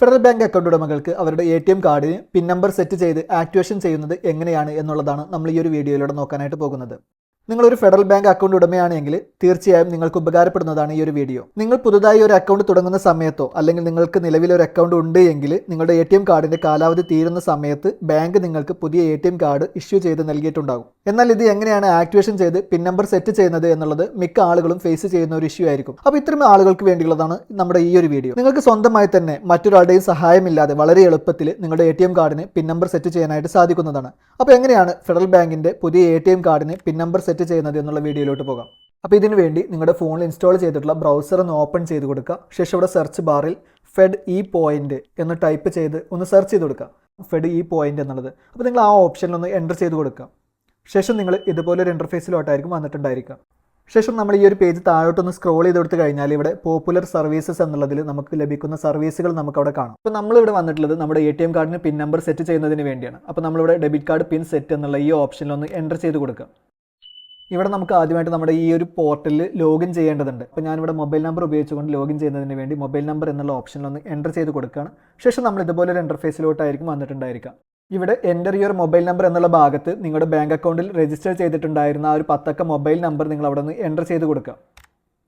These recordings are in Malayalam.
ഫെഡറൽ ബാങ്ക് അക്കൗണ്ട് ഉടമകൾക്ക് അവരുടെ ATM കാർഡിന് പിൻ നമ്പർ സെറ്റ് ചെയ്ത് ആക്ടിവേഷൻ ചെയ്യുന്നത് എങ്ങനെയാണ് എന്നുള്ളതാണ് നമ്മൾ ഈ ഒരു വീഡിയോയിലൂടെ നോക്കാനായിട്ട് പോകുന്നത്. നിങ്ങളൊരു ഫെഡറൽ ബാങ്ക് അക്കൗണ്ട് ഉടമയാണെങ്കിൽ തീർച്ചയായും നിങ്ങൾക്ക് ഉപകാരപ്പെടുന്നതാണ് ഈ ഒരു വീഡിയോ. നിങ്ങൾ പുതുതായി ഒരു അക്കൗണ്ട് തുടങ്ങുന്ന സമയത്തോ അല്ലെങ്കിൽ നിങ്ങൾക്ക് നിലവിലൊരു അക്കൗണ്ട് ഉണ്ട് എങ്കിൽ നിങ്ങളുടെ ATM കാർഡിന്റെ കാലാവധി തീരുന്ന സമയത്ത് ബാങ്ക് നിങ്ങൾക്ക് പുതിയ ATM കാർഡ് ഇഷ്യൂ ചെയ്ത് നൽകിയിട്ടുണ്ടാകും. എന്നാൽ ഇത് എങ്ങനെയാണ് ആക്ടിവേഷൻ ചെയ്ത് പിൻ നമ്പർ സെറ്റ് ചെയ്യുന്നത് എന്നുള്ളത് മിക്ക ആളുകളും ഫേസ് ചെയ്യുന്ന ഒരു ഇഷ്യൂ ആയിരിക്കും. അപ്പോൾ ഇത്തരം ആളുകൾക്ക് വേണ്ടിയുള്ളതാണ് നമ്മുടെ ഈ ഒരു വീഡിയോ. നിങ്ങൾക്ക് സ്വന്തമായി തന്നെ മറ്റൊരാളുടെയും സഹായമില്ലാതെ വളരെ എളുപ്പത്തിൽ നിങ്ങളുടെ ATM കാർഡിന് പിൻ നമ്പർ സെറ്റ് ചെയ്യാനായിട്ട് സാധിക്കുന്നതാണ്. അപ്പോൾ എങ്ങനെയാണ് ഫെഡറൽ ബാങ്കിന്റെ പുതിയ ATM കാർഡിന് പിൻ നമ്പർ സെറ്റ് ചെയ്യുന്നത് എന്നുള്ള വീഡിയോയിലോട്ട് പോകാം. അപ്പോൾ ഇതിനു വേണ്ടി നിങ്ങളുടെ ഫോണിൽ ഇൻസ്റ്റാൾ ചെയ്തിട്ടുള്ള ബ്രൗസർ ഒന്ന് ഓപ്പൺ ചെയ്ത് കൊടുക്കുക. ശേഷം ഇവിടെ സെർച്ച് ബാറിൽ ഫെഡ് ഇ പോയിന്റ് എന്ന് ടൈപ്പ് ചെയ്ത് ഒന്ന് സെർച്ച് ചെയ്ത് കൊടുക്കുക. ഫെഡ് ഇ പോയിന്റ് എന്നുള്ളത്. അപ്പോൾ നിങ്ങൾ ആ ഓപ്ഷനിലൊന്ന് എൻ്റർ ചെയ്ത് കൊടുക്കുക. ശേഷം നിങ്ങൾ ഇതുപോലൊരു ഇൻ്റർഫേസിലോട്ടായിരിക്കും വന്നിട്ടുണ്ടായിരിക്കുക. ശേഷം നമ്മൾ ഈ ഒരു പേജ് താഴോട്ടൊന്ന് സ്ക്രോൾ ചെയ്ത് കൊടുത്ത് കഴിഞ്ഞാൽ ഇവിടെ പോപ്പുലർ സർവീസസ് എന്നുള്ളതിൽ നമുക്ക് ലഭിക്കുന്ന സർവീസുകൾ നമുക്കവിടെ കാണാം. അപ്പോൾ നമ്മളിവിടെ വന്നിട്ടുള്ളത് നമ്മുടെ ATM കാർഡിന് പിൻ നമ്പർ സെറ്റ് ചെയ്യുന്നതിന് വേണ്ടിയാണ്. അപ്പോൾ നമ്മളിവിടെ ഡെബിറ്റ് കാർഡ് പിൻ സെറ്റ് എന്നുള്ള ഈ ഓപ്ഷനിലൊന്ന് എൻ്റർ ചെയ്ത് കൊടുക്കുക. ഇവിടെ നമുക്ക് ആദ്യമായിട്ട് നമ്മുടെ ഈ ഒരു പോർട്ടലിൽ ലോഗിൻ ചെയ്യേണ്ടതുണ്ട്. അപ്പോൾ ഞാനിവിടെ മൊബൈൽ നമ്പർ ഉപയോഗിച്ചുകൊണ്ട് ലോഗിൻ ചെയ്യുന്നതിന് വേണ്ടി മൊബൈൽ നമ്പർ എന്നുള്ള ഓപ്ഷനിലൊന്ന് എൻ്റർ ചെയ്ത് കൊടുക്കുകയാണ്. ശേഷം നമ്മൾ ഇതുപോലൊരു ഇൻ്റർഫേസിലോട്ടായിരിക്കും വന്നിട്ടുണ്ടായിരിക്കുക. ഇവിടെ എൻ്റർ യുവർ മൊബൈൽ നമ്പർ എന്നുള്ള ഭാഗത്ത് നിങ്ങളുടെ ബാങ്ക് അക്കൗണ്ടിൽ രജിസ്റ്റർ ചെയ്തിട്ടുണ്ടായിരുന്ന ആ ഒരു 10 അക്ക മൊബൈൽ നമ്പർ നിങ്ങൾ അവിടെ നിന്ന് എൻ്റർ ചെയ്ത് കൊടുക്കുക.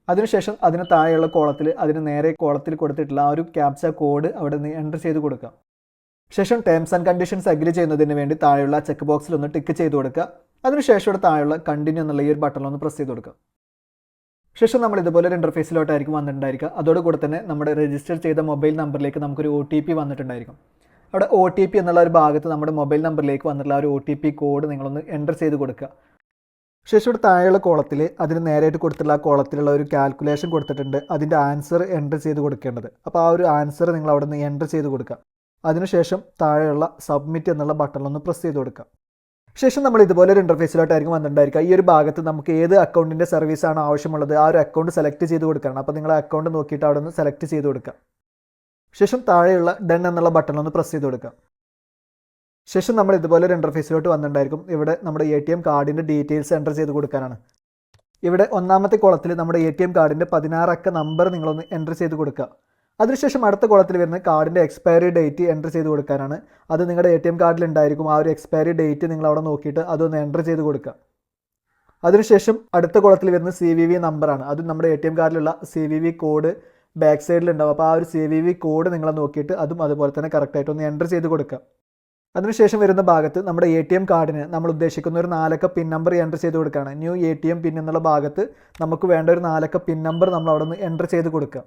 അതിനുശേഷം അതിന് താഴെയുള്ള കോളത്തിൽ അതിന് നേരെ കോളത്തിൽ കൊടുത്തിട്ടുള്ള ആ ഒരു ക്യാപ്ച കോഡ് അവിടെ നിന്ന് എൻ്റർ ചെയ്ത് കൊടുക്കുക. ശേഷം ടേംസ് ആൻഡ് കണ്ടീഷൻസ് അഗ്രി ചെയ്യുന്നതിന് വേണ്ടി താഴെയുള്ള ചെക്ക് ബോക്സിൽ ഒന്ന് ടിക്ക് ചെയ്ത് കൊടുക്കുക. അതിനുശേഷം ഇവിടെ താഴെയുള്ള കണ്ടിന്യൂ എന്നുള്ള ഈ ഒരു ബട്ടണിലൊന്ന് പ്രസ് ചെയ്ത് കൊടുക്കുക. ശേഷം നമ്മൾ ഇതുപോലെ ഒരു ഇൻ്റർഫേസിലോട്ടായിരിക്കും വന്നിട്ടുണ്ടായിരിക്കുക. അതോടുകൂടെ തന്നെ നമ്മുടെ രജിസ്റ്റർ ചെയ്ത മൊബൈൽ നമ്പറിലേക്ക് നമുക്കൊരു OTP വന്നിട്ടുണ്ടായിരിക്കും. അവിടെ OTP എന്നുള്ള ഒരു ഭാഗത്ത് നമ്മുടെ മൊബൈൽ നമ്പറിലേക്ക് വന്നിട്ടുള്ള ആ ഒരു OTP കോഡ് നിങ്ങളൊന്ന് എൻ്റർ ചെയ്ത് കൊടുക്കുക. ശേഷം ഇവിടെ താഴെയുള്ള കോളത്തിൽ അതിന് നേരെയായിട്ട് കൊടുത്തിട്ടുള്ള ആ കോളത്തിലുള്ള ഒരു കാൽക്കുലേഷൻ കൊടുത്തിട്ടുണ്ട്. അതിൻ്റെ ആൻസർ എൻ്റർ ചെയ്ത് കൊടുക്കേണ്ടത്. അപ്പോൾ ആ ഒരു ആൻസർ നിങ്ങൾ അവിടെ നിന്ന് എൻ്റർ ചെയ്ത് കൊടുക്കുക. അതിനുശേഷം താഴെയുള്ള സബ്മിറ്റ് എന്നുള്ള ബട്ടണിലൊന്ന് പ്രസ് ചെയ്ത് കൊടുക്കുക. ശേഷം നമ്മൾ ഇതുപോലെ ഒരു ഇൻ്റർഫേസിലോട്ടായിരിക്കും വന്നിട്ടുണ്ടായിരിക്കുക. ഈ ഒരു ഭാഗത്ത് നമുക്ക് ഏത് അക്കൗണ്ടിൻ്റെ സർവീസാണ് ആവശ്യമുള്ളത് ആ ഒരു അക്കൗണ്ട് സെലക്ട് ചെയ്ത് കൊടുക്കണം. അപ്പോൾ നിങ്ങൾ അക്കൗണ്ട് നോക്കിയിട്ട് അവിടെ നിന്ന് സെലക്ട് ചെയ്ത് കൊടുക്കുക. ശേഷം താഴെയുള്ള ഡൺ എന്നുള്ള ബട്ടണിലൊന്ന് പ്രസ് ചെയ്ത് കൊടുക്കുക. ശേഷം നമ്മൾ ഇതുപോലെ ഒരു ഇൻ്റർഫേസിലോട്ട് വന്നിട്ടുണ്ടായിരിക്കും. ഇവിടെ നമ്മുടെ ATM കാർഡിൻ്റെ ഡീറ്റെയിൽസ് എൻ്റർ ചെയ്ത് കൊടുക്കാനാണ്. ഇവിടെ ഒന്നാമത്തെ കോളത്തിൽ നമ്മുടെ ATM കാർഡിൻ്റെ 16 അക്ക നമ്പർ നിങ്ങളൊന്ന് എൻ്റർ ചെയ്ത് കൊടുക്കുക. അതിനുശേഷം അടുത്ത കോളത്തിൽ വരുന്ന കാർഡിൻ്റെ എക്സ്പയറി ഡേറ്റ് എൻ്റർ ചെയ്ത് കൊടുക്കാനാണ്. അത് നിങ്ങളുടെ ATM കാർഡിൽ ഉണ്ടായിരിക്കും. ആ ഒരു എക്സ്പയറി ഡേറ്റ് നിങ്ങൾ അവിടെ നോക്കിയിട്ട് അതൊന്ന് എൻ്റർ ചെയ്ത് കൊടുക്കുക. അതിനുശേഷം അടുത്ത കോളത്തിൽ വരുന്ന CVV നമ്പറാണ്. അത് നമ്മുടെ ATM കാർഡിലുള്ള CVV കോഡ് ബാക്ക് സൈഡിലുണ്ടാവും. അപ്പോൾ ആ ഒരു CVV കോഡ് നിങ്ങൾ നോക്കിയിട്ട് അതും അതുപോലെ തന്നെ കറക്റ്റായിട്ട് ഒന്ന് എൻ്റർ ചെയ്ത് കൊടുക്കുക. അതിനുശേഷം വരുന്ന ഭാഗത്ത് നമ്മുടെ ATM കാർഡിന് നമ്മൾ ഉദ്ദേശിക്കുന്ന ഒരു 4 അക്ക പിൻ നമ്പർ എൻ്റർ ചെയ്ത് കൊടുക്കുകയാണ്. ന്യൂ ATM പിൻ എന്നുള്ള ഭാഗത്ത് നമുക്ക് വേണ്ട ഒരു 4 അക്ക പിൻ നമ്പർ നമ്മൾ അവിടെ നിന്ന് എൻ്റർ ചെയ്ത് കൊടുക്കുക.